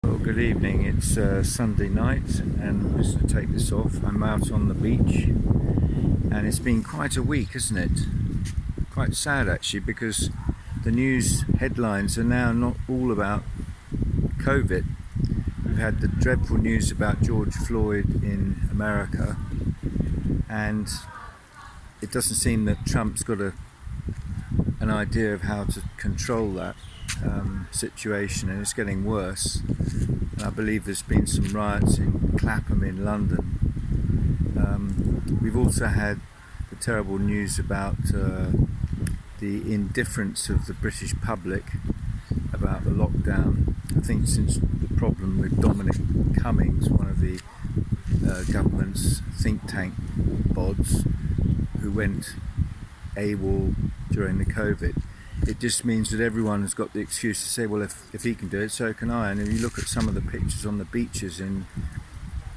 Well, good evening. It's Sunday night and I'm just going to take this off. I'm out on the beach and it's been quite a week, isn't it? Quite sad actually, because the news headlines are now not all about COVID. We've had the dreadful news about George Floyd in America, and it doesn't seem that Trump's got an idea of how to control that situation, and it's getting worse. And I believe there's been some riots in Clapham in London. We've also had the terrible news about the indifference of the British public about the lockdown. I think since the problem with Dominic Cummings, one of the government's think tank bods, who went AWOL during the COVID, it just means that everyone has got the excuse to say, well, if he can do it, so can I. And if you look at some of the pictures on the beaches in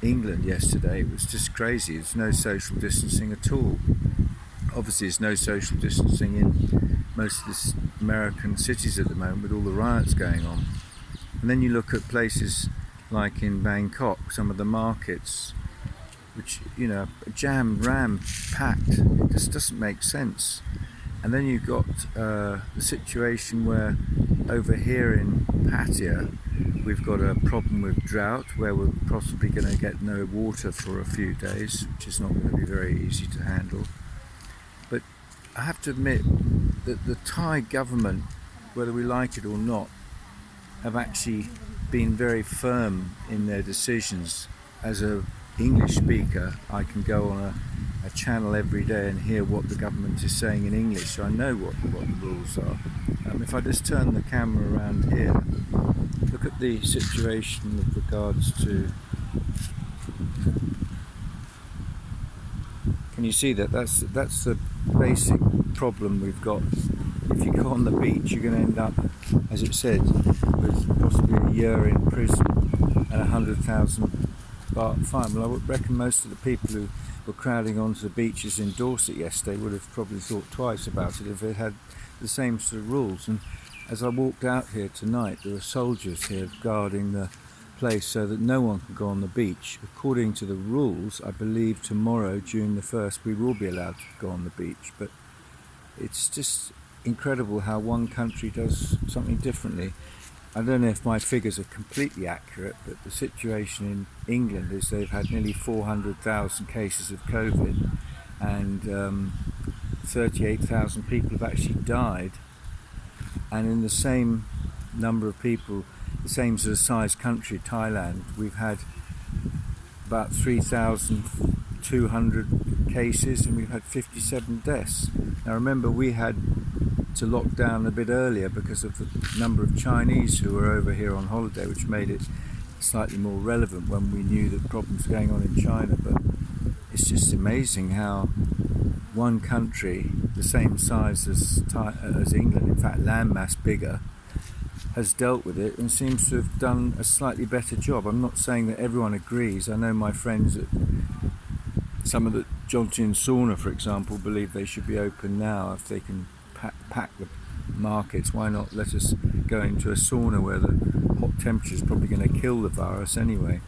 England yesterday, it was just crazy. There's no social distancing at all. Obviously there's no social distancing in most of the American cities at the moment with all the riots going on. And then you look at places like in Bangkok, some of the markets, which, you know, packed. It just doesn't make sense. And then you've got the situation where over here in Pattaya we've got a problem with drought, where we're possibly going to get no water for a few days, which is not going to be very easy to handle. But I have to admit that the Thai government, whether we like it or not, have actually been very firm in their decisions. As an English speaker, I can go on a channel every day and hear what the government is saying in English, so I know what the rules are. If I just turn the camera around here, look at the situation with regards to... Can you see that? That's the basic problem we've got. If you go on the beach, you're going to end up, as it said, with possibly a year in prison and 100,000 baht fine. Well, I would reckon most of the people who were crowding onto the beaches in Dorset yesterday would have probably thought twice about it if it had the same sort of rules. And as I walked out here tonight, there were soldiers here guarding the place so that no one can go on the beach. According to the rules, I believe tomorrow, June the 1st, we will be allowed to go on the beach. But it's just incredible how one country does something differently. I don't know if my figures are completely accurate, but the situation in England is they've had nearly 400,000 cases of COVID, and 38,000 people have actually died. And in the same number of people, the same sort of size country, Thailand, we've had about 3,200 cases and we've had 57 deaths. Now remember, we had to lock down a bit earlier because of the number of Chinese who were over here on holiday, which made it slightly more relevant when we knew that problems were going on in China. But it's just amazing how one country, the same size as England, in fact landmass bigger, has dealt with it and seems to have done a slightly better job. I'm not saying that everyone agrees. I know my friends at some of the Joltin sauna, for example, believe they should be open now. If they can pack the markets, why not let us go into a sauna where the hot temperature is probably going to kill the virus anyway.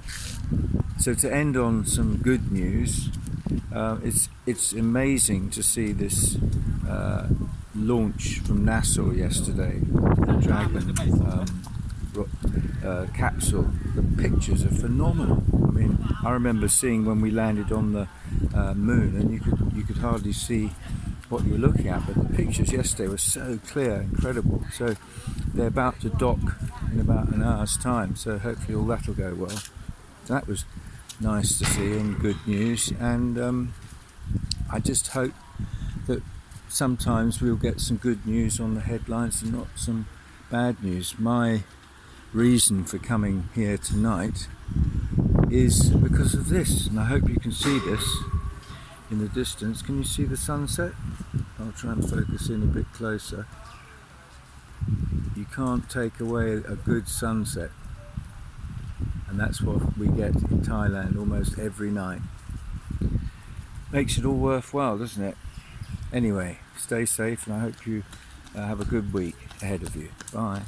So to end on some good news, it's amazing to see this launch from NASA yesterday, the Dragon capsule. The pictures are phenomenal. I mean, I remember seeing when we landed on the moon, and you could hardly see what you were looking at, but the pictures yesterday were so clear, incredible. So they're about to dock in about an hour's time, so hopefully all that'll go well. So that was nice to see and good news, and I just hope that sometimes we'll get some good news on the headlines and not some bad news. My reason for coming here tonight is because of this, and I hope you can see this in the distance. Can you see the sunset? I'll try and focus in a bit closer. You can't take away a good sunset, and that's what we get in Thailand almost every night. Makes it all worthwhile, doesn't it? Anyway, stay safe, and I hope you have a good week ahead of you. Bye.